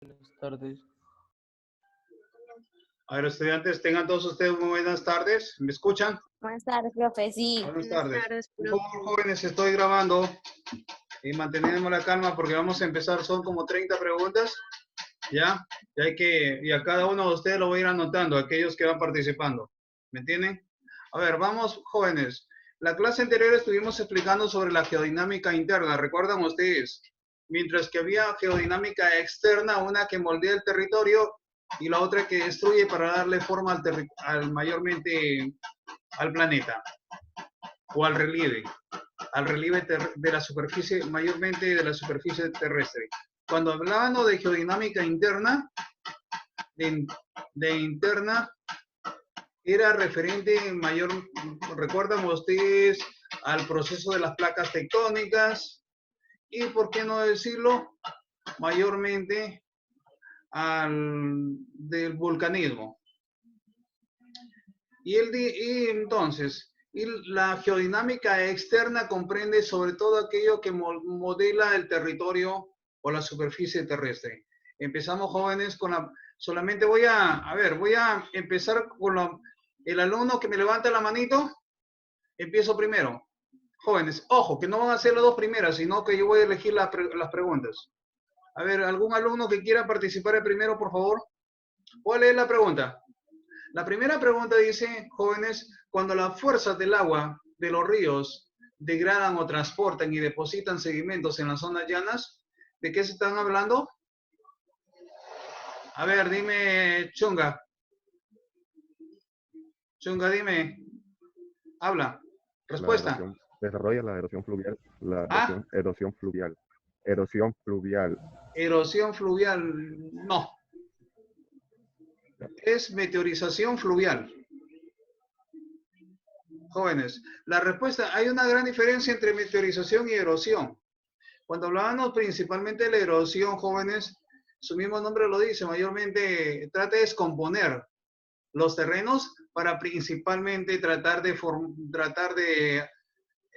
Buenas tardes. A ver, estudiantes, tengan todos ustedes muy buenas tardes. ¿Me escuchan? Buenas tardes, profe, sí. Buenas tardes. Por profe. favor, jóvenes, estoy grabando y mantenemos la calma porque vamos a empezar. Son como 30 preguntas, ¿ya? Y a cada uno de ustedes lo voy a ir anotando, aquellos que van participando. ¿Me entienden? A ver, vamos, jóvenes. La clase anterior estuvimos explicando sobre la geodinámica interna, ¿recuerdan ustedes? Mientras que había geodinámica externa, una que moldea el territorio y la otra que destruye para darle forma mayormente al planeta o al relieve de la superficie, mayormente de la superficie terrestre. Cuando hablábamos de geodinámica interna, de interna, era referente recuerdan ustedes, al proceso de las placas tectónicas y, por qué no decirlo, mayormente del vulcanismo. Y entonces, la geodinámica externa comprende sobre todo aquello que modela el territorio o la superficie terrestre. Empezamos, jóvenes, solamente voy a empezar con el alumno que me levanta la manito. Empiezo primero. Jóvenes, ojo, que no van a ser las dos primeras, sino que yo voy a elegir las preguntas. A ver, ¿algún alumno que quiera participar el primero, por favor? ¿Puedo leer la pregunta? La primera pregunta dice, jóvenes, cuando las fuerzas del agua de los ríos degradan o transportan y depositan sedimentos en las zonas llanas, ¿de qué se están hablando? A ver, dime, Chunga. Chunga, dime. Habla. Respuesta. Desarrolla la erosión fluvial. Erosión fluvial. Erosión fluvial. Erosión fluvial, no. Es meteorización fluvial. Jóvenes, la respuesta, hay una gran diferencia entre meteorización y erosión. Cuando hablábamos principalmente de la erosión, jóvenes, su mismo nombre lo dice, mayormente trata de descomponer los terrenos para principalmente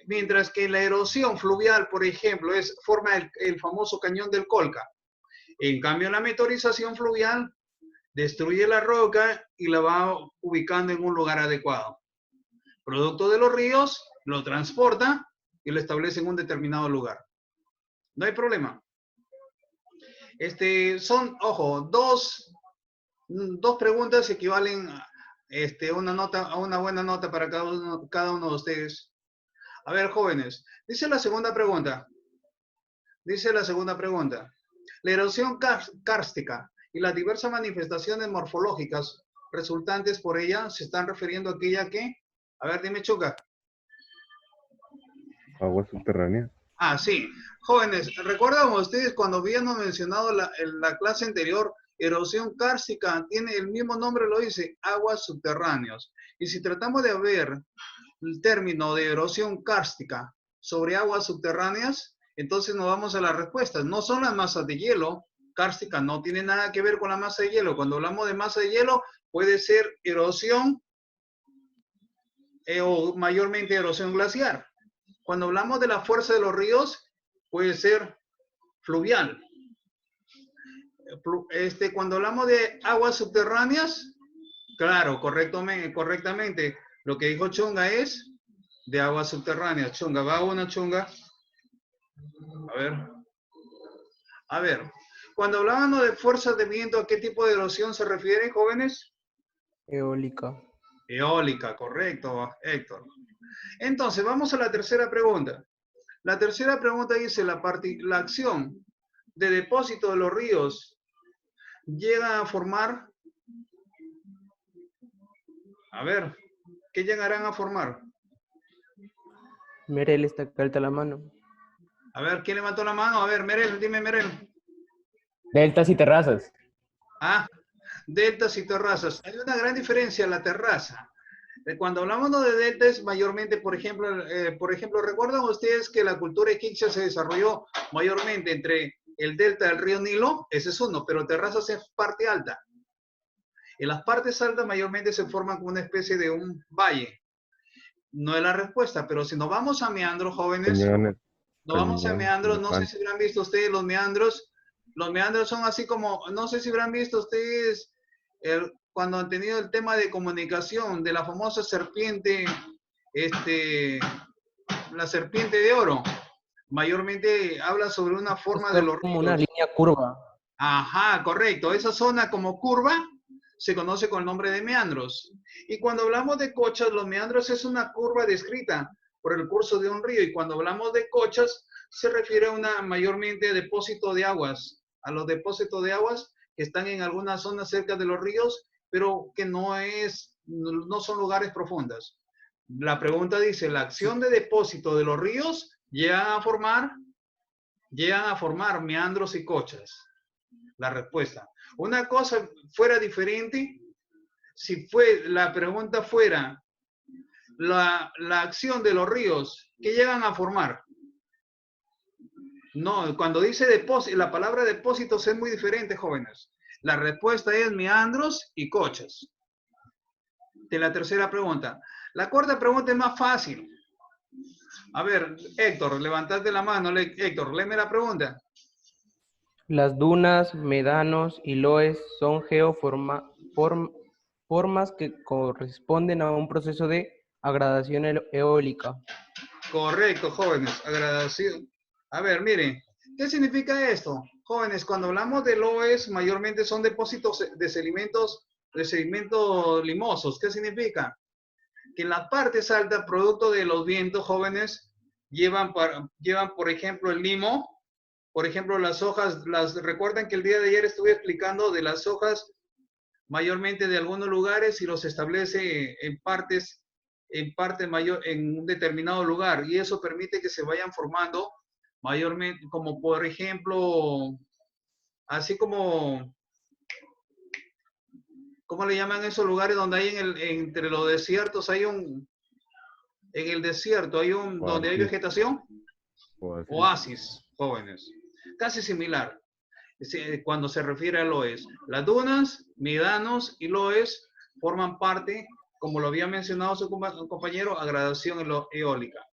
mientras que la erosión fluvial, por ejemplo, forma el famoso cañón del Colca. En cambio, la meteorización fluvial destruye la roca y la va ubicando en un lugar adecuado. Producto de los ríos, lo transporta y lo establece en un determinado lugar. No hay problema. Ojo, dos preguntas equivalen a una buena nota para cada uno de ustedes. A ver, jóvenes, dice la segunda pregunta. La erosión kárstica y las diversas manifestaciones morfológicas resultantes por ella se están refiriendo a aquella que, a ver, dime, Chuca. Agua subterránea. Ah, sí. Jóvenes, ¿recuerdan ustedes cuando habíamos mencionado en la clase anterior, erosión kárstica tiene el mismo nombre, lo dice, aguas subterráneas? Y si tratamos de ver el término de erosión kárstica sobre aguas subterráneas, entonces nos vamos a las respuestas. No son las masas de hielo, kárstica no tiene nada que ver con la masa de hielo. Cuando hablamos de masa de hielo, puede ser erosión o mayormente erosión glaciar. Cuando hablamos de la fuerza de los ríos, puede ser fluvial. Cuando hablamos de aguas subterráneas, claro, correctamente, lo que dijo Chunga es de aguas subterráneas. Chunga, va una, Chunga. A ver. Cuando hablábamos de fuerzas de viento, ¿a qué tipo de erosión se refiere, jóvenes? Eólica. Eólica, correcto, Héctor. Entonces, vamos a la tercera pregunta. La tercera pregunta dice, la acción de depósito de los ríos llega a formar, a ver, ¿qué llegarán a formar? Merel está alta la mano. A ver, ¿quién levantó la mano? A ver, Merel, dime, Merel. Deltas y terrazas. Ah, deltas y terrazas. Hay una gran diferencia en la terraza. Cuando hablamos de deltas, mayormente, por ejemplo, ¿recuerdan ustedes que la cultura egipcia se desarrolló mayormente entre el delta del río Nilo? Ese es uno, pero terrazas es parte alta. En las partes altas mayormente se forman como una especie de un valle. No es la respuesta, pero si nos vamos a meandros, jóvenes, Cañones, no sé si habrán visto ustedes los meandros. Los meandros son así como, no sé si habrán visto ustedes cuando han tenido el tema de comunicación de la famosa serpiente, la serpiente de oro. Mayormente habla sobre una forma de los como una ríos. línea curva. Ajá, correcto. Esa zona como curva se conoce con el nombre de meandros. Y cuando hablamos de cochas, los meandros es una curva descrita por el curso de un río. Y cuando hablamos de cochas, se refiere a una mayormente depósito de aguas, a los depósitos de aguas que están en algunas zonas cerca de los ríos, pero que no son lugares profundos. La pregunta dice, ¿la acción de depósito de los ríos llegan a formar meandros y cochas? La respuesta. Una cosa fuera diferente, si la pregunta fuera la acción de los ríos, ¿qué llegan a formar? No, cuando dice depósito, la palabra depósitos es muy diferente, jóvenes. La respuesta es meandros y cochas. De la tercera pregunta. La cuarta pregunta es más fácil. A ver, Héctor, levantaste la mano. Héctor, léeme la pregunta. Las dunas, médanos y loes son formas que corresponden a un proceso de agradación eólica. Correcto, jóvenes. Agradación. A ver, miren. ¿Qué significa esto? Jóvenes, cuando hablamos de loes, mayormente son depósitos de sedimentos limosos. ¿Qué significa? Que en las partes altas, producto de los vientos, jóvenes, llevan, por ejemplo, el limo. Por ejemplo, las hojas, recuerdan que el día de ayer estuve explicando de las hojas mayormente de algunos lugares y los establece en parte mayor, en un determinado lugar. Y eso permite que se vayan formando mayormente, como por ejemplo, así como, ¿cómo le llaman esos lugares donde hay entre los desiertos en el desierto hay donde hay vegetación? Oasis, jóvenes. Casi similar. Cuando se refiere a loes. Las dunas, médanos y loes forman parte, como lo había mencionado su compañero, a gradación eólica.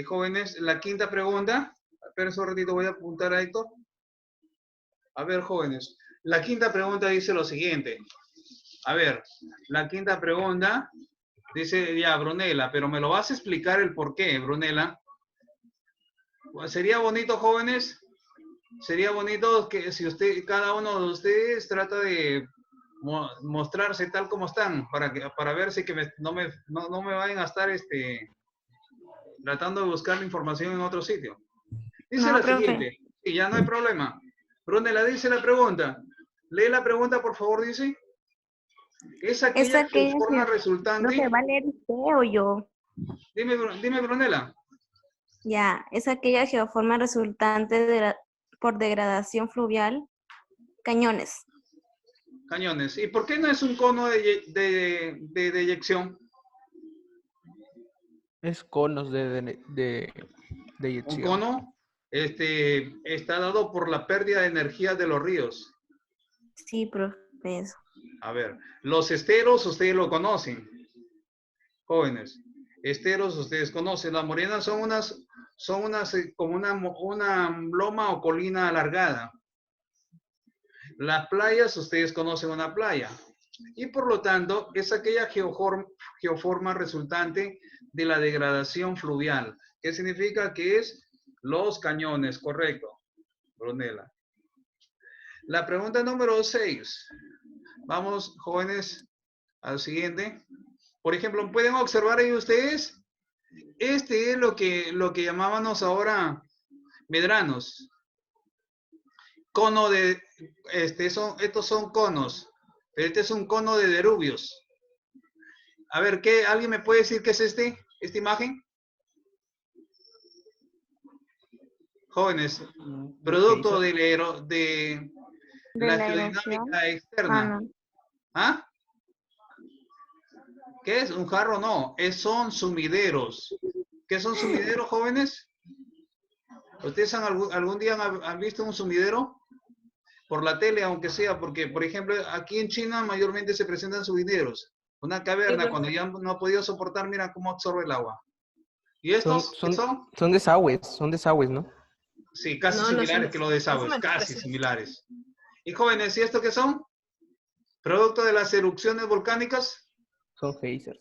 Jóvenes, la quinta pregunta. Esperen un ratito, voy a apuntar a Héctor. A ver, jóvenes. La quinta pregunta dice lo siguiente. A ver, la quinta pregunta dice, ya, Brunella, pero me lo vas a explicar el por qué, Brunella. Sería bonito, jóvenes, sería bonito que si cada uno de ustedes trata de mostrarse tal como están, para ver si no me vayan a estar tratando de buscar la información en otro sitio. Dice la siguiente, y ya no hay problema. Brunella dice la pregunta. Lee la pregunta, por favor, dice. Es aquella geoforma resultante. ¿No se va a leer usted o yo? Dime, Brunella. Ya, es aquella geoforma resultante por degradación fluvial. Cañones. Cañones. ¿Y por qué no es un cono de deyección? Es conos de eyección. Un cono está dado por la pérdida de energía de los ríos. Sí, profe. A ver, los esteros ustedes lo conocen. Jóvenes, esteros ustedes conocen. Las morenas son unas como una loma o colina alargada. Las playas, ustedes conocen una playa. Y por lo tanto, es aquella geoforma resultante de la degradación fluvial. ¿Qué significa? Que es los cañones, correcto, Brunella. La pregunta número 6. Vamos, jóvenes, al siguiente. Por ejemplo, ¿pueden observar ahí ustedes? Este es lo que llamábamos ahora medranos. Cono de, estos son conos, pero este es un cono de derubios. A ver, ¿alguien me puede decir qué es esta imagen? Jóvenes, producto de la geodinámica externa. ¿Ah? ¿Qué es? ¿Un jarro? No, son sumideros. ¿Qué son sumideros, jóvenes? ¿Ustedes algún día han visto un sumidero? Por la tele, aunque sea, porque, por ejemplo, aquí en China mayormente se presentan sumideros. Una caverna, cuando ya no ha podido soportar, mira cómo absorbe el agua. ¿Y estos son desagües, ¿no? Sí, casi No, no similares son- que los desagües, son casi procesos. similares. Y jóvenes, ¿y esto qué son? ¿Producto de las erupciones volcánicas? Son geysers.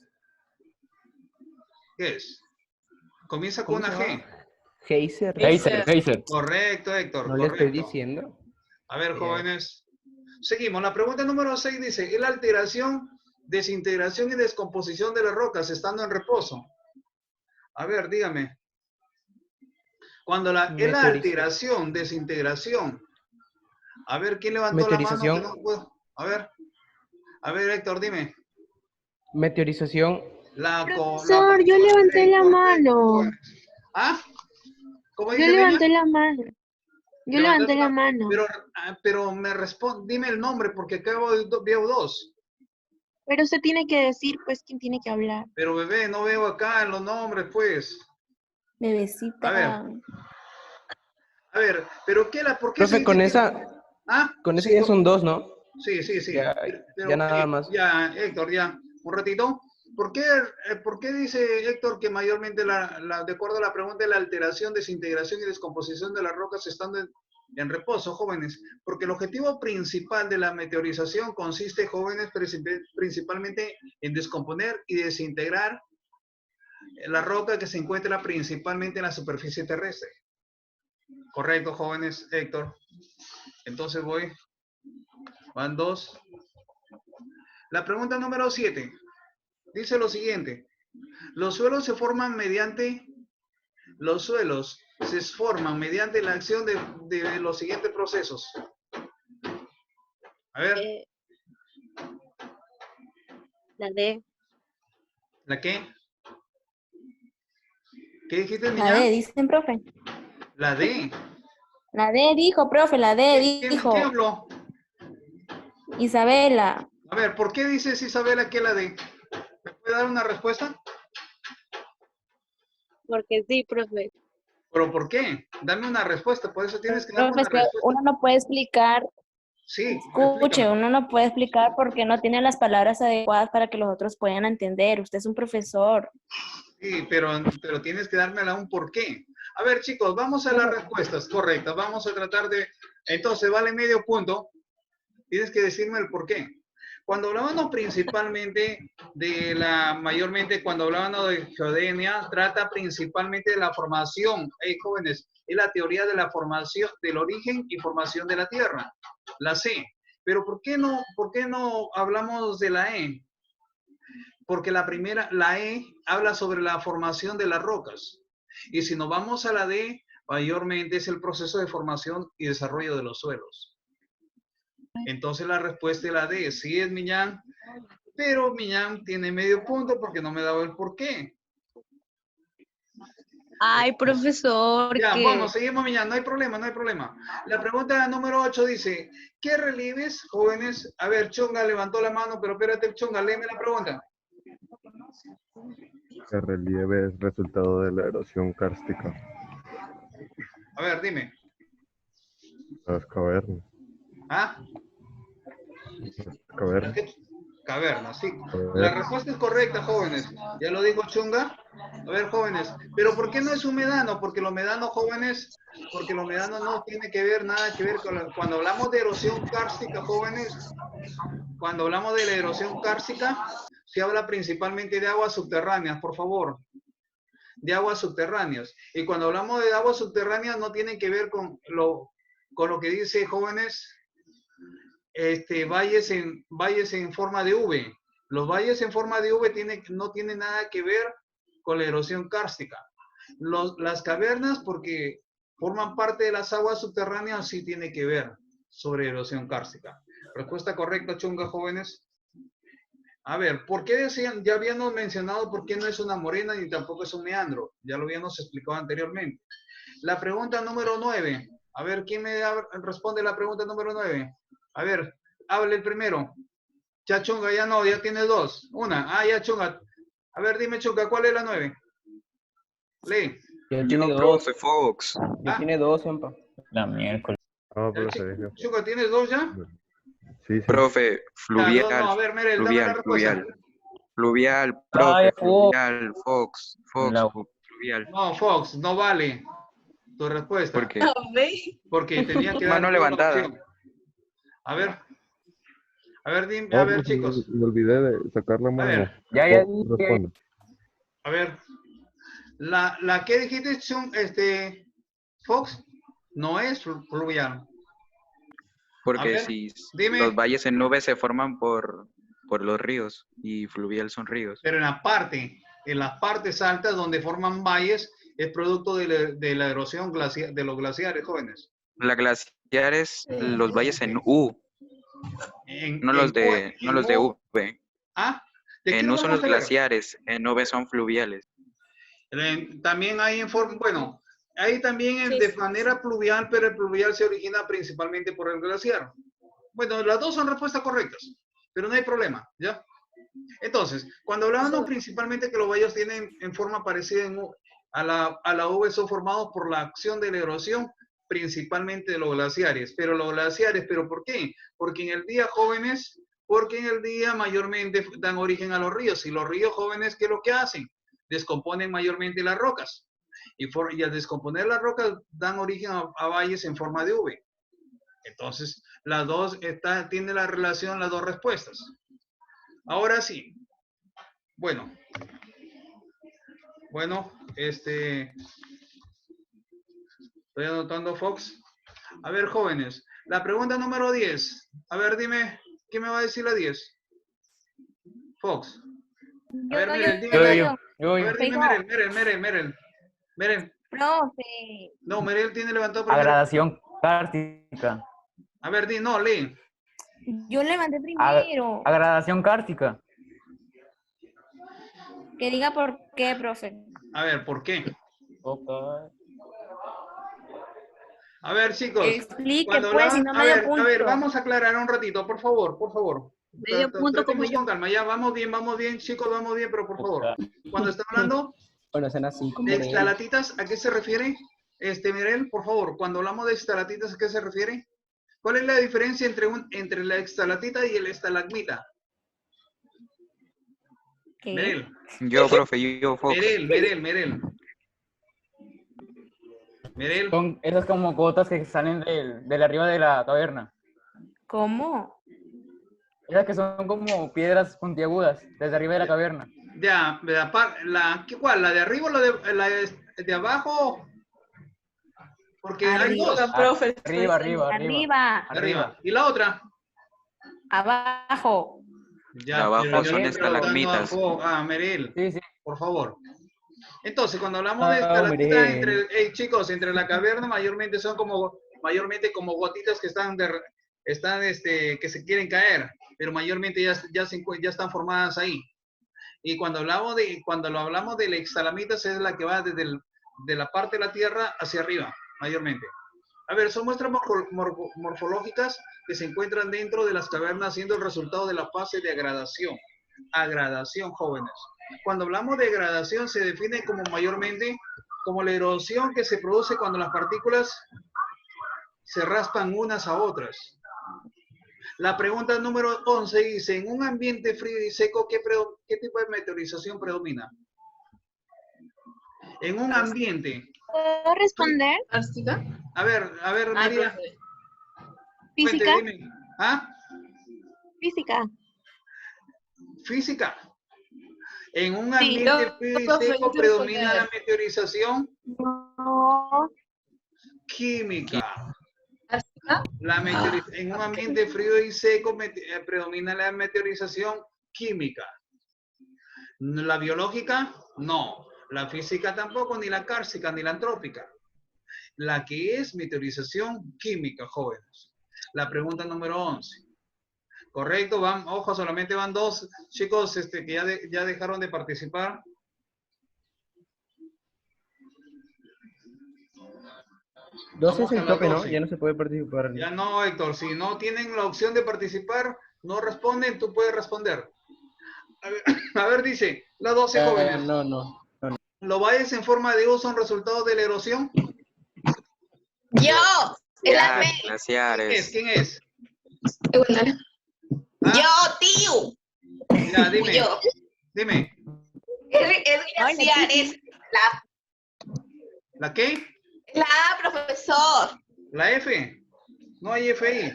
¿Qué es? Comienza con ¿Cómo se una G. llama? Geyser. Geyser. Correcto, Héctor, No le estoy correcto. diciendo. A ver, Ya. jóvenes. Seguimos. La pregunta número 6 dice, ¿es la alteración, desintegración y descomposición de las rocas estando en reposo? A ver, dígame. Cuando es la Meteorización. alteración, desintegración. A ver, ¿quién levantó la mano? Que Meteorización. no puedo. A ver, Héctor, dime. Meteorización. Profesor, yo levanté la mano. ¿Ah? ¿Cómo Yo dice, levanté niña? la mano. Yo levanté la mano. Pero me responde, dime el nombre porque acabo veo dos. Pero usted tiene que decir, pues, quién tiene que hablar. Pero bebé, no veo acá los nombres, pues. Bebecita. A ver, pero ¿por qué Profe, se con dice que- esa, ¿Ah? con esa Sí, ya son dos, ¿no? sí, sí, sí. Ya, Pero, ya nada más. Ya, Héctor, ya. Un ratito. ¿Por qué dice Héctor que mayormente, de acuerdo a la pregunta, la alteración, desintegración y descomposición de las rocas estando en reposo, jóvenes? Porque el objetivo principal de la meteorización consiste, jóvenes, principalmente en descomponer y desintegrar la roca que se encuentra principalmente en la superficie terrestre. Correcto, jóvenes, Héctor. Entonces van dos. La pregunta número 7 dice lo siguiente. Los suelos se forman mediante la acción de los siguientes procesos. A ver, La D. ¿la qué? ¿Qué dijiste, La D, niña? dicen, profe. La D. La D dijo, profe, la D ¿Quién dijo. habló? Isabela. A ver, ¿por qué dices, Isabela, que la D? ¿Me puede dar una respuesta? Porque sí, profe. ¿Pero por qué? Dame una respuesta, por eso tienes que darme Profe, una es que respuesta. uno no puede explicar, Sí, escuche, explícame. uno no puede explicar porque no tiene las palabras adecuadas para que los otros puedan entender. Usted es un profesor. Sí, pero tienes que dármela un porqué. A ver, chicos, vamos a las respuestas correctas. Vamos a tratar de... Entonces, vale medio punto. Tienes que decirme el porqué. Cuando hablábamos principalmente mayormente cuando hablábamos de geodenia, trata principalmente de la formación, jóvenes, es la teoría de la formación, del origen y formación de la Tierra, la C. Pero ¿por qué no hablamos de la E? Porque la E habla sobre la formación de las rocas. Y si nos vamos a la D, mayormente es el proceso de formación y desarrollo de los suelos. Entonces la respuesta es la D. Sí es Millán, pero Millán tiene medio punto porque no me daba el porqué. Ay, profesor, Ya, que... bueno, seguimos Millán, no hay problema, no hay problema. La pregunta número 8 dice, ¿qué relieves, jóvenes? A ver, Chonga levantó la mano, pero espérate, Chonga, léeme la pregunta. El relieve es resultado de la erosión kárstica. A ver, dime. Las cavernas. ¿Ah? Las cavernas. Cavernas, sí. La respuesta es correcta, jóvenes. Ya lo dijo Chunga. A ver, jóvenes. ¿Pero por qué no es humedano? Porque el humedano, jóvenes, porque el humedano no tiene nada que ver con cuando hablamos de erosión kárstica, jóvenes, cuando hablamos de la erosión kárstica, se habla principalmente de aguas subterráneas, por favor. De aguas subterráneas. Y cuando hablamos de aguas subterráneas no tiene que ver con lo que dice, jóvenes, valles en forma de V. Los valles en forma de V no tienen nada que ver con la erosión kárstica. Las cavernas, porque forman parte de las aguas subterráneas, sí tiene que ver sobre erosión kárstica. Respuesta correcta, Chunga, jóvenes. A ver, ¿por qué decían? Ya habíamos mencionado por qué no es una morena ni tampoco es un meandro. Ya lo habíamos explicado anteriormente. La pregunta número 9. A ver, ¿quién me responde la pregunta número 9? A ver, hable el primero. Ya Chunga, ya no, ya tiene dos. Una, ya Chunga. A ver, dime Chunga, ¿cuál es la 9? Lee. Ya tiene dos. Profe Fox. Ya tiene dos, Empa. La miércoles. Ah, profe. Chunga, ¿tienes dos ya? Sí, sí. Profe, fluvial. Ya, no, a ver, Merel, dame la respuesta. Fluvial, profe, Ay, fluvial, Fox, La- fluvial. No, Fox, no vale. tu respuesta. Porque Porque tenía que dar mano una levantada. opción. A ver, dime, Oh, a ver, chicos. me olvidé de sacar la A mano. ver, Ya, Responde. a ver. La que dijiste, Fox, no es fluvial. A Porque ver, si dime. los valles en nubes se forman por los ríos y fluvial son ríos. Pero en las partes altas donde forman valles, es producto de la erosión glaciar, de los glaciares, jóvenes. La glaciar es los valles en U, no los de V. ¿Ah? ¿De qué En lo U son vamos los a ver? glaciares, en V son fluviales. También hay bueno, hay también de manera pluvial, pero el pluvial se origina principalmente por el glaciar. Bueno, las dos son respuestas correctas, pero no hay problema, ¿ya? Entonces, cuando hablamos principalmente que los valles tienen en forma parecida a la V, son formados por la acción de la erosión, principalmente de los glaciares. ¿Pero por qué? Porque en el día, jóvenes, mayormente dan origen a los ríos. Y los ríos, jóvenes, ¿qué es lo que hacen? Descomponen mayormente las rocas. Y al descomponer las rocas, dan origen a valles en forma de V. Entonces, las dos tiene la relación, las dos respuestas. Ahora sí. Bueno, estoy anotando, Fox. A ver, jóvenes, la pregunta número 10. A ver, dime, ¿qué me va a decir la 10? Fox. A ver, Merel, dime. A ver, dime, Merel. Profe. No, Merel tiene levantado primero. Agradación kártica. A ver, no, lee. Yo levanté primero. Agradación kártica. Que diga por qué, profe. A ver, ¿por qué? Ok. A ver, chicos. Explique, Cuando pues, si hablaban- no me dio punto. a ver, vamos a aclarar un ratito, por favor. Medio punto como Tratemos yo. con calma, ya, vamos bien, chicos, vamos bien, pero por favor. Cuando está hablando Bueno, son así como de de- estalactitas, ¿a qué se refiere? Mirel, por favor, cuando hablamos de estalactitas, ¿a qué se refiere? ¿Cuál es la diferencia entre la estalactita y el estalagmita? ¿Qué? Merel, Yo, profe, yo, Fox. Merel. Son esas como gotas que salen del arriba de la caverna. ¿Cómo? Esas que son como piedras puntiagudas desde arriba de la caverna. ya, ¿cuál? ¿La de arriba o la de abajo? Porque hay dos. Arriba. ¿Y la otra? Abajo. Ya, De abajo pero son yo estalagmitas. preguntando a Merel, Sí. por favor. Entonces, cuando hablamos de No, estalactitas Merel. chicos, entre la caverna mayormente son como gotitas que que se quieren caer, pero mayormente ya están formadas ahí. Y cuando hablamos de la estalagmitas es la que va de la parte de la tierra hacia arriba, mayormente. A ver, son muestras morfológicas que se encuentran dentro de las cavernas siendo el resultado de la fase de agradación. Agradación, jóvenes. Cuando hablamos de agradación se define como mayormente como la erosión que se produce cuando las partículas se raspan unas a otras. La pregunta número 11 dice, en un ambiente frío y seco, ¿qué tipo de meteorización predomina? En un ambiente. ¿Puedo responder? A ver, María. ¿Física? Cuente, dime. ¿Ah? Física. Física. En un Sí. ambiente frío y seco predomina la meteorización No. química. En un ambiente frío y seco predomina la meteorización química. La biológica, no. La física tampoco, ni la kársica, ni la antrópica. La que es meteorización química, jóvenes. La pregunta número 11. Correcto, ojo, solamente van dos chicos que ya dejaron de participar. Dos Vamos es a el las tope, ¿no? 12. Ya no se puede participar. Ya no, Héctor, si no tienen la opción de participar, no responden, tú puedes responder. A ver, dice, la 12, jóvenes. No. ¿Los valles en forma de U son resultado de la erosión? Yo, Glaciares. ¿Quién es? yo, tío. Ya, dime. Yo. Dime. Es glaciar, es ¿La qué? La A, profesor. ¿La F? No hay F ahí.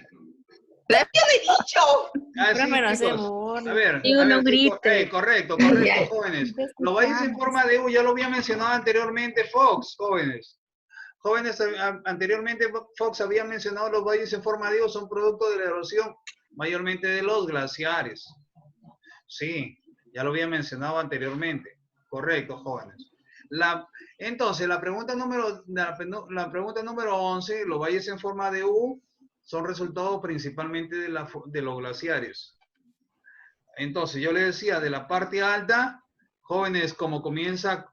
La F yo he dicho. Ah, sí, Profe, no se chicos. burle. A ver, Digo, no chicos, grite. correcto, Ya. jóvenes. Te Los valles en escuchamos. forma de U ya lo había mencionado anteriormente Fox, jóvenes. Jóvenes, anteriormente Fox había mencionado los valles en forma de U son producto de la erosión, mayormente de los glaciares. Sí, ya lo había mencionado anteriormente. Correcto, jóvenes. Entonces, la pregunta número 11, los valles en forma de U son resultado principalmente de los glaciares. Entonces, yo les decía, de la parte alta, jóvenes, como comienza,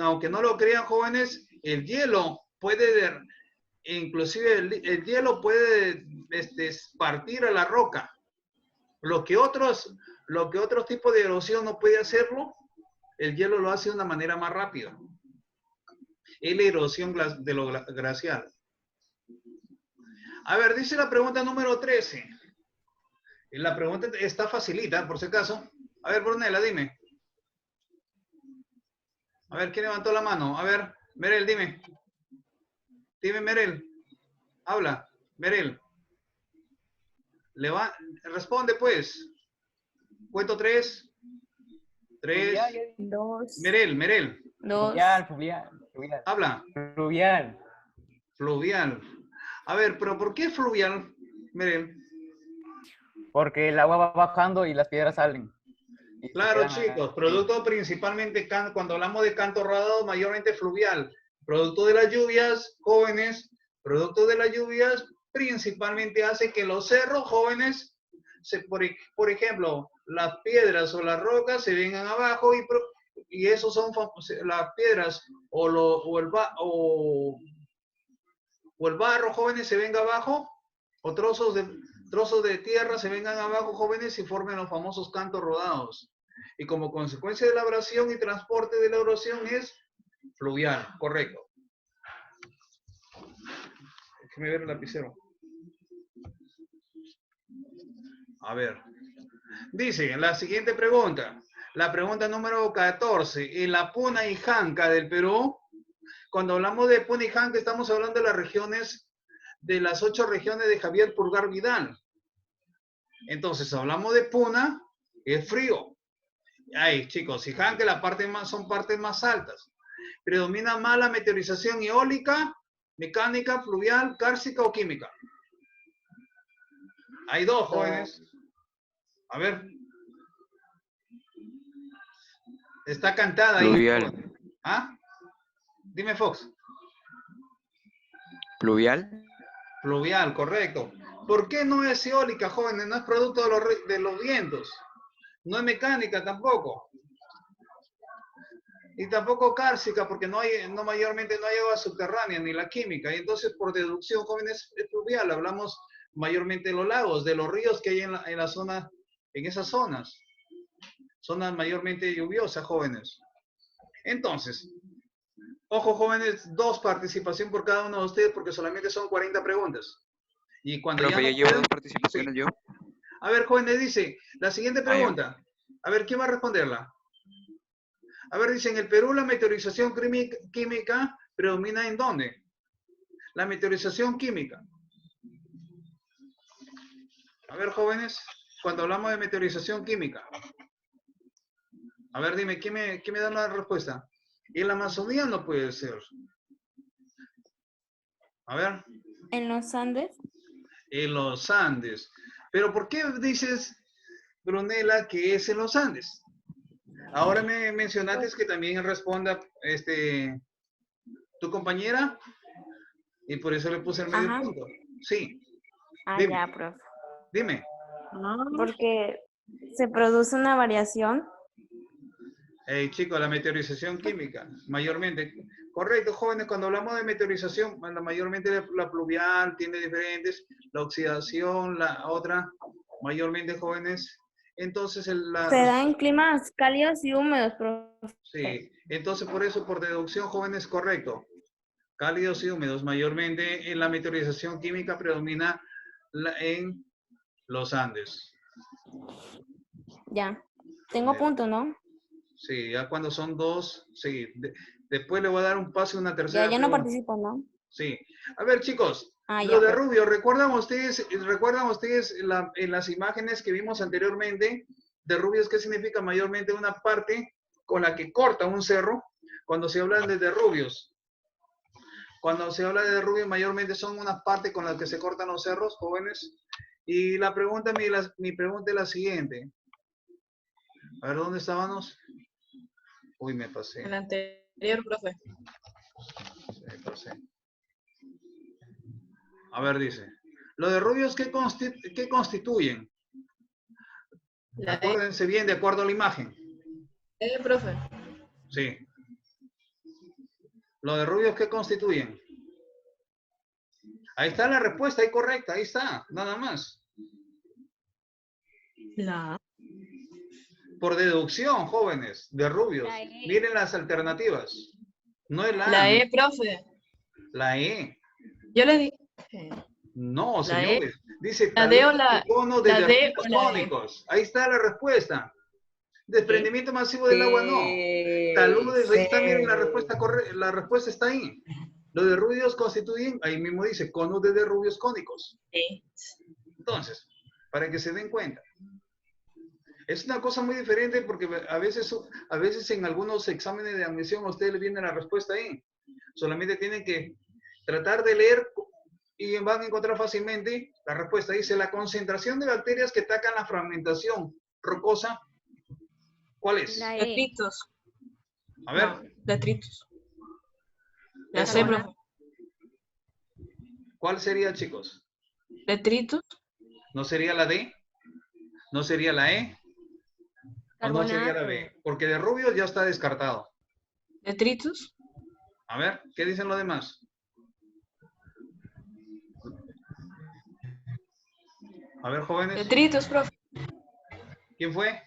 aunque no lo crean, jóvenes, el hielo puede, inclusive el hielo puede partir a la roca. Lo que otros tipos de erosión no puede hacerlo, el hielo lo hace de una manera más rápida. Es la erosión de lo glacial. A ver, dice la pregunta número 13. La pregunta está facilita, por si acaso. A ver, Brunella, dime. A ver, ¿quién levantó la mano? A ver, Merel, dime. Dime, Merel. Habla, Merel. Responde, pues. Cuento 3. 3. 2, Merel. 2. Fluvial. Habla. Fluvial. A ver, pero ¿por qué fluvial, Merel? Porque el agua va bajando y las piedras salen. Y se Claro, quedan chicos, ahí. producto principalmente, cuando hablamos de canto rodado, mayormente fluvial. Producto de las lluvias, jóvenes, producto de las lluvias, principalmente hace que los cerros, jóvenes, por ejemplo, las piedras o las rocas se vengan abajo y esos son las piedras o el barro, jóvenes, se venga abajo, o trozos de tierra se vengan abajo, jóvenes, y formen los famosos cantos rodados. Y como consecuencia de la abrasión y transporte de la erosión es fluvial, correcto. Déjeme ver el lapicero. A ver. Dice, la siguiente pregunta. La pregunta número 14. En la Puna y Janca del Perú, cuando hablamos de Puna y Janca, estamos hablando de las regiones, de las 8 regiones de Javier Pulgar Vidal. Entonces, hablamos de Puna, es frío. Ay, chicos, y Janca son partes más altas. Predomina más la meteorización eólica, mecánica, fluvial, kársica o química. Hay dos, jóvenes. A ver. Está cantada ahí. Fluvial. ¿Ah? Dime, Fox. Fluvial. Fluvial, correcto. ¿Por qué no es eólica, jóvenes? No es producto de los vientos. No es mecánica tampoco. Y tampoco kársica, porque mayormente no hay agua subterránea, ni la química. Y entonces, por deducción, jóvenes, es fluvial. Hablamos mayormente de los lagos, de los ríos que hay en la zona, en esas zonas. Zonas mayormente lluviosas, jóvenes. Entonces, ojo, jóvenes, 2 participación por cada uno de ustedes, porque solamente son 40 preguntas. Y cuando Profe, ya ya no llevo puedan, 2 participaciones sí. yo. A ver, jóvenes, dice, la siguiente pregunta. A ver, ¿quién va a responderla? A ver, dice, en el Perú la meteorización química predomina ¿en dónde? La meteorización química. A ver, jóvenes, cuando hablamos de meteorización química. A ver, dime, ¿quién me da la respuesta? En la Amazonía no puede ser. A ver. ¿En los Andes? En los Andes. Pero ¿por qué dices, Brunella, que es en los Andes? Ahora me mencionaste que también responda tu compañera y por eso le puse el medio punto. Sí. Ah, Dime. ya, profe. Dime. Porque se produce una variación. Chicos, la meteorización química, mayormente. Correcto, jóvenes, cuando hablamos de meteorización, mayormente la pluvial tiene diferentes, la oxidación, la otra, mayormente jóvenes. Entonces, Se da en climas cálidos y húmedos, profe. sí, entonces por eso, por deducción, jóvenes, correcto. Cálidos y húmedos, mayormente en la meteorización química predomina en los Andes. Ya. Tengo punto, ¿no? Sí, ya cuando son 2, sí. Después le voy a dar un paso a una tercera Ya no pregunta. participo, ¿no? Sí. A ver, chicos, Ah, lo ya. de Rubio, ¿recuerdan ustedes en las imágenes que vimos anteriormente de rubios qué significa mayormente una parte con la que corta un cerro? Cuando se habla de rubios. Cuando se habla de rubios, mayormente son unas partes con las que se cortan los cerros, jóvenes. Y la pregunta, mi pregunta es la siguiente. A ver, ¿dónde estábamos? Uy, me pasé. El anterior, profe. Me pasé. A ver, dice. Lo de rubios, ¿qué constituyen? La Acuérdense bien, de acuerdo a la imagen. profe. Sí. Lo de rubios, ¿qué constituyen? Ahí está la respuesta, ahí correcta, ahí está, nada más. La Por deducción, jóvenes, de rubios. La E. Miren las alternativas. No es la A. La E, profe. La E. Yo le dije. No, La señores. Dice La D o talud la- y cono de la D derrubios o la E. cónicos. Ahí está la respuesta. Desprendimiento masivo del agua, no. Taludes, ahí está, miren la respuesta correcta. La respuesta está ahí. Lo de rubios constituyen, ahí mismo dice, conos de derrubios cónicos. Sí. Entonces, para que se den cuenta. Es una cosa muy diferente porque a veces en algunos exámenes de admisión a ustedes les viene la respuesta ahí. Solamente tienen que tratar de leer y van a encontrar fácilmente la respuesta. Dice, la concentración de bacterias que atacan la fragmentación rocosa, ¿cuál es? La E. Detritos. A ver, No, detritos. La C, Carbonato. profe. ¿cuál sería, chicos? Detritos. ¿No sería la D? ¿No sería la E? ¿O no sería la Carbonato. B? Porque de rubios ya está descartado. Detritos. A ver, ¿qué dicen los demás? A ver, jóvenes, Detritos, profe. ¿quién fue?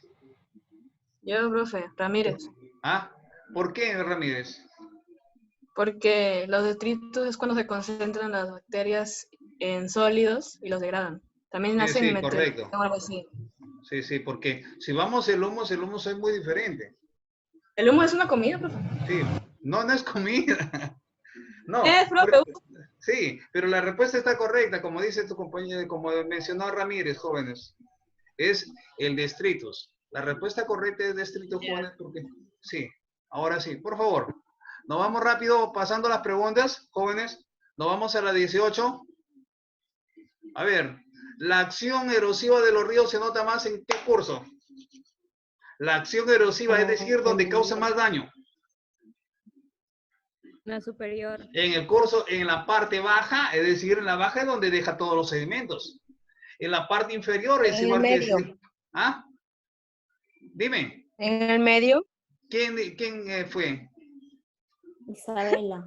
Yo, profe. Ramírez. Ah, ¿por qué, Ramírez? Porque los detritos es cuando se concentran las bacterias en sólidos y los degradan. También Sí, hacen sí, correcto. o algo así. Sí, sí, porque si vamos el humo es muy diferente. El humo es una comida, profe. Sí, no, no es comida. No, Es, profe. sí, pero la respuesta está correcta, como dice tu compañero, como mencionó Ramírez, jóvenes. Es el detritus. La respuesta correcta es detritus, jóvenes, porque sí, ahora sí, por favor. Nos vamos rápido pasando las preguntas, jóvenes. Nos vamos a la 18. A ver, la acción erosiva de los ríos se nota más en qué curso. La acción erosiva, es decir, donde causa más daño. La superior. En el curso, en la parte baja, es decir, en la baja es donde deja todos los sedimentos. En la parte inferior es En el igual que medio. decir. ¿Ah? Dime, En el medio. ¿quién fue? Isabela.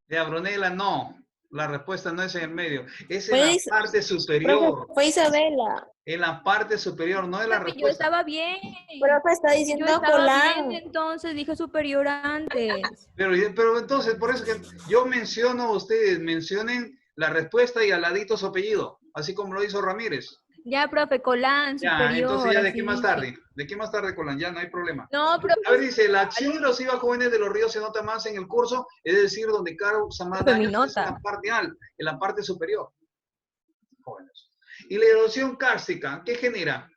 De Brunella, no. La respuesta no es en el medio. Es en Fue la Is- parte superior. Profe, fue Isabela. En la parte superior, no es la Profe, yo respuesta. estaba bien. Profe, está Yo diciendo estaba Colán. bien, entonces dije superior antes. Pero entonces, por eso que yo menciono, ustedes mencionen la respuesta y al ladito su apellido, así como lo hizo Ramírez. Ya, profe, Colán, Ya, superior. entonces ya de qué así más dije. tarde. ¿De qué más tarde, Colán? Ya no hay problema. No, profe. A ver, dice, la acción erosiva, jóvenes, de los ríos se nota más en el curso, es decir, donde causa más Profe, mi daño es en nota. la parte alta, en la parte superior. Jóvenes. Y la erosión kárstica, ¿qué genera?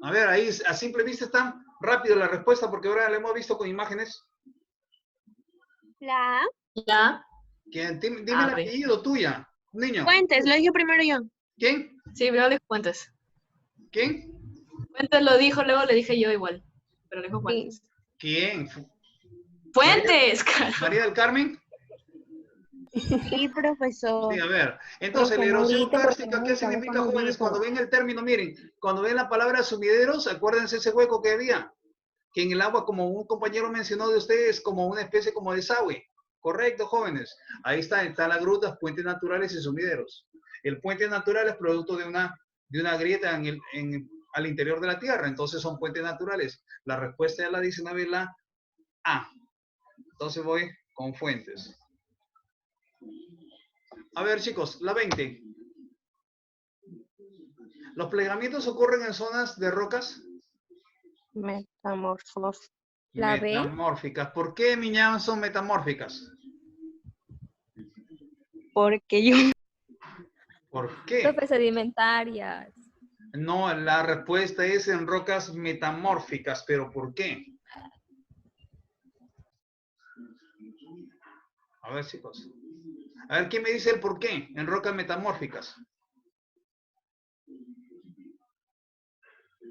A ver, ahí a simple vista está rápido la respuesta porque ahora la hemos visto con imágenes. La A. La. Dime el A, apellido tuya, niño. Fuentes, lo dije primero yo. ¿Quién? Sí, primero le dijo Fuentes. ¿Quién? Fuentes lo dijo, luego le dije yo igual. Pero le dijo Fuentes. ¿Quién? ¡Fuentes! carajo! ¿María del Carmen? Sí, profesor. Sí, a ver. Entonces, la Profe, no erosión grite porque kárstica, no ¿qué estamos significa, con jóvenes? grito. Cuando ven el término, miren, cuando ven la palabra sumideros, acuérdense ese hueco que había, que en el agua, como un compañero mencionó de ustedes, como una especie como de desagüe. Correcto, jóvenes. Ahí están las grutas, puentes naturales y sumideros. El puente natural es producto de una grieta al interior de la Tierra, entonces son puentes naturales. La respuesta ya la dice una vez la A. Entonces voy con fuentes. A ver, chicos, la 20. ¿Los plegamientos ocurren en zonas de rocas? Metamorfosis. La B. Metamórficas. ¿Por qué, Miñán, son metamórficas? Porque yo. ¿Por qué? Profe, sedimentarias. No, la respuesta es en rocas metamórficas, pero ¿por qué? A ver, chicos. A ver, ¿quién me dice el por qué en rocas metamórficas?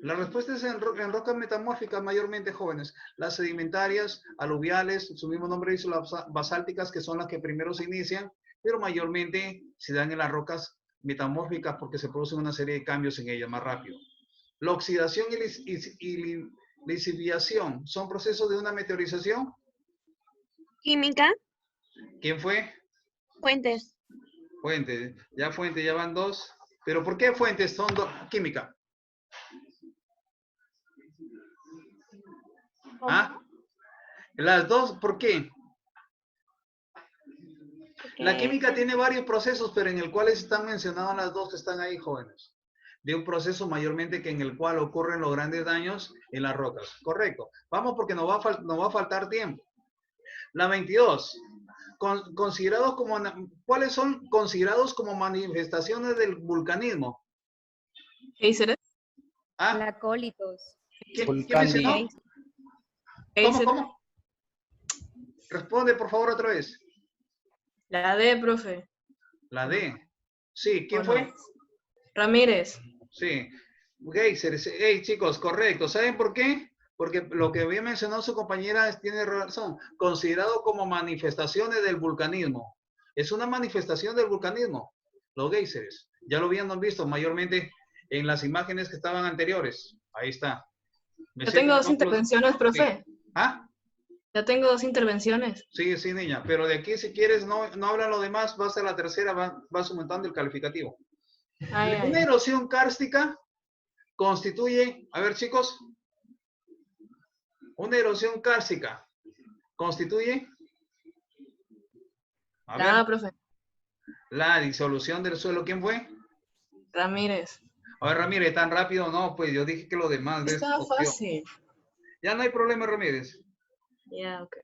La respuesta es en rocas metamórficas mayormente, jóvenes. Las sedimentarias, aluviales, su mismo nombre dice, las basálticas, que son las que primero se inician, pero mayormente se dan en las rocas metamórficas porque se producen una serie de cambios en ellas más rápido. La oxidación y lisificación son procesos de una meteorización. Química, ¿Quién fue? Fuentes. Fuentes. Ya van dos. ¿Pero por qué Fuentes son dos? Química. ¿Ah? Las dos, ¿por qué? La química tiene varios procesos, pero en el cual están mencionadas las dos que están ahí, jóvenes. De un proceso mayormente que en el cual ocurren los grandes daños en las rocas. Correcto. Vamos porque nos va a faltar tiempo. La 22. ¿Cuáles son considerados como manifestaciones del vulcanismo? Géiseres. ¿Ah? Lacólitos. ¿Quién mencionó? ¿Cómo? Responde, por favor, otra vez. La D, profe. La D. Sí, ¿quién ¿O fue? no? Ramírez. Sí. Geysers. Hey, chicos, correcto. ¿Saben por qué? Porque lo que había mencionado su compañera tiene razón. Considerado como manifestaciones del vulcanismo. Es una manifestación del vulcanismo. Los geysers. Ya lo habían visto mayormente en las imágenes que estaban anteriores. Ahí está. Yo tengo dos intervenciones, profe. Sí. ¿Ah? Ya tengo dos intervenciones. Sí, sí, niña. Pero de aquí, si quieres, no habla lo demás, vas a la tercera, vas aumentando el calificativo. Una erosión kárstica constituye, a ver, chicos, una erosión kárstica constituye, Profe. La disolución del suelo. ¿Quién fue? Ramírez. A ver, Ramírez, ¿tan rápido? No, pues yo dije que lo demás. Estaba fácil. Ya no hay problema, Ramírez. Ya, ok.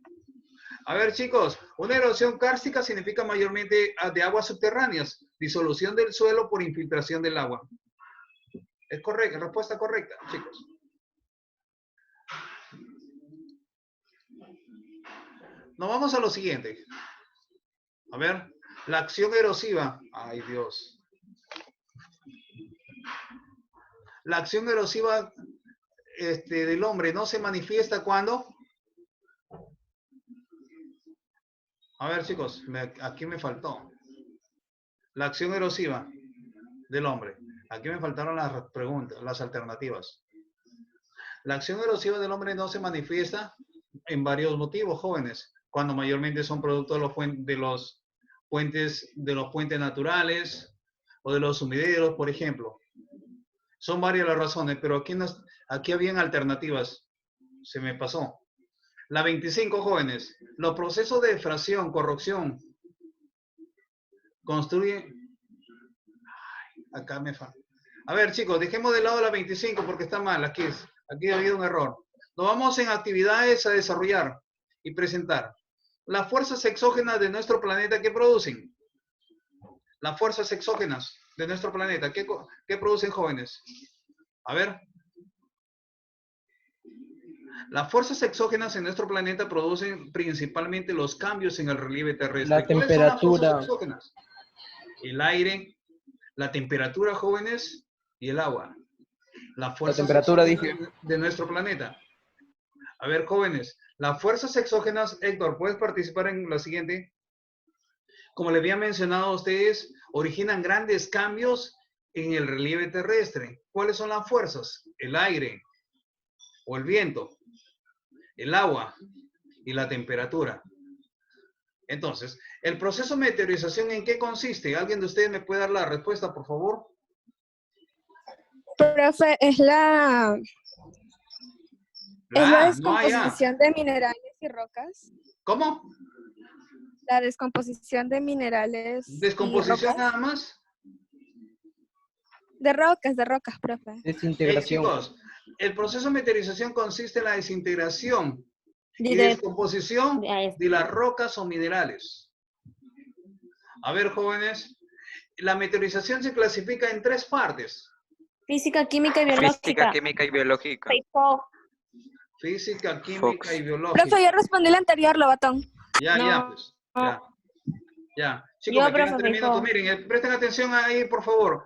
A ver, chicos, una erosión kárstica significa mayormente de aguas subterráneas, disolución del suelo por infiltración del agua. Es correcta, respuesta correcta, chicos. Nos vamos a lo siguiente. A ver, la acción erosiva. Ay, Dios. La acción erosiva del hombre no se manifiesta cuando... A ver, chicos, aquí me faltó. La acción erosiva del hombre. Aquí me faltaron las preguntas, las alternativas. La acción erosiva del hombre no se manifiesta en varios motivos, jóvenes. Cuando mayormente son producto de los puentes naturales o de los sumideros, por ejemplo. Son varias las razones, pero aquí habían alternativas. Se me pasó. La 25, jóvenes. Los procesos de fracción, corrosión, construyen... Ay, acá me falta. A ver, chicos, dejemos de lado la 25 porque está mal. Aquí ha habido un error. Nos vamos en actividades a desarrollar y presentar. Las fuerzas exógenas de nuestro planeta, ¿qué producen? Las fuerzas exógenas de nuestro planeta, ¿qué producen, jóvenes? A ver. Las fuerzas exógenas en nuestro planeta producen principalmente los cambios en el relieve terrestre. La temperatura. ¿Cuáles son las fuerzas exógenas? El aire, la temperatura, jóvenes, y el agua. La temperatura, dije. De nuestro planeta. A ver, jóvenes, las fuerzas exógenas, Héctor, ¿puedes participar en la siguiente? Como les había mencionado a ustedes, originan grandes cambios en el relieve terrestre. ¿Cuáles son las fuerzas? El aire o el viento, el agua y la temperatura. Entonces, ¿el proceso de meteorización en qué consiste? ¿Alguien de ustedes me puede dar la respuesta, por favor? Profe, es la descomposición de minerales y rocas. ¿Cómo? La descomposición de minerales. ¿Descomposición nada más? De rocas, profe. Desintegración. Chicos, el proceso de meteorización consiste en la desintegración y descomposición de las rocas o minerales. A ver, jóvenes, la meteorización se clasifica en 3 partes. Física, química y biológica. Física, química y biológica. Física, química y biológica. Profe, yo respondí la anterior, Lobatón. Ya, pues. Ya. Chicos, me quedan 3 minutos. Miren, presten atención ahí, por favor.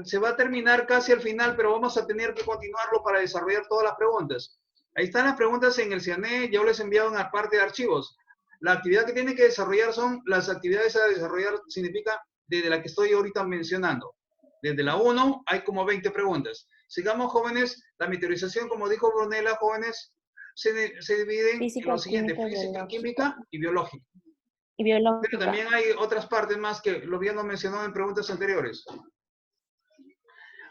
Se va a terminar casi al final, pero vamos a tener que continuarlo para desarrollar todas las preguntas. Ahí están las preguntas en el CIANE, yo les he enviado una parte de archivos. La actividad que tienen que desarrollar son las actividades a desarrollar, significa desde la que estoy ahorita mencionando. Desde la 1 hay como 20 preguntas. Sigamos, jóvenes. La meteorización, como dijo Brunella, jóvenes, se divide en lo siguiente: física, química y biológica. Pero también hay otras partes más que lo habíamos mencionado en preguntas anteriores.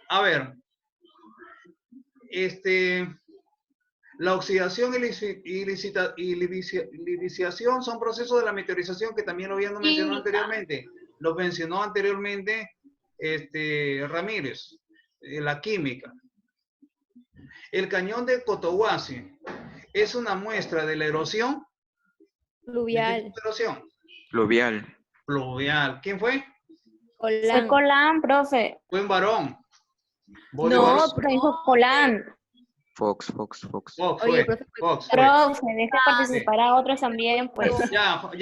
A ver. La oxidación y lisiación son procesos de la meteorización que también lo habíamos mencionado anteriormente. Lo mencionó anteriormente Ramírez, la química. El cañón de Cotahuasi es una muestra de la erosión. Fluvial. Fluvial. Fluvial. ¿Quién fue? Fue Colán, profe. Buen varón. No, pero dijo Colán. Fox. Oye, profe, deja participar a otros también, pues. Ya, Fox.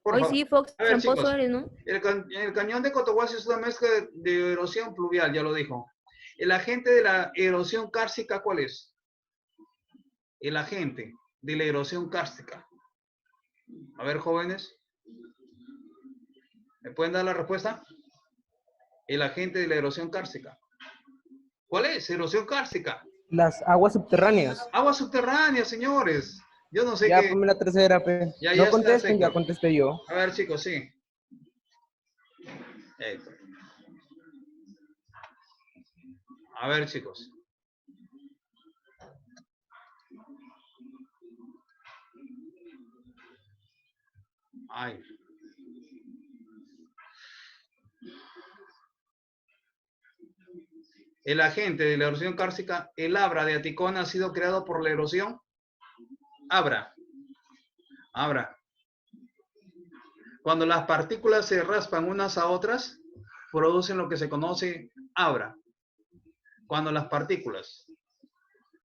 Hoy sí, Fox, A ver, tramposo chicos, eres, ¿no? el cañón de Cotahuasi es una mezcla de erosión fluvial, ya lo dijo. El agente de la erosión kárstica, ¿cuál es? El agente de la erosión kárstica. A ver, jóvenes. ¿Me pueden dar la respuesta? El agente de la erosión kárstica. ¿Cuál es? Erosión kárstica. Las aguas subterráneas. Aguas subterráneas, señores. Yo no sé ya, qué. ponme la tercera, pe. Ya No está, contesten, seco. ya contesté yo. A ver, chicos, sí. A ver, chicos. Ay. El agente de la erosión kárstica, el Abra de Aticón, ha sido creado por la erosión. Abra. Cuando las partículas se raspan unas a otras, producen lo que se conoce Abra. Cuando las partículas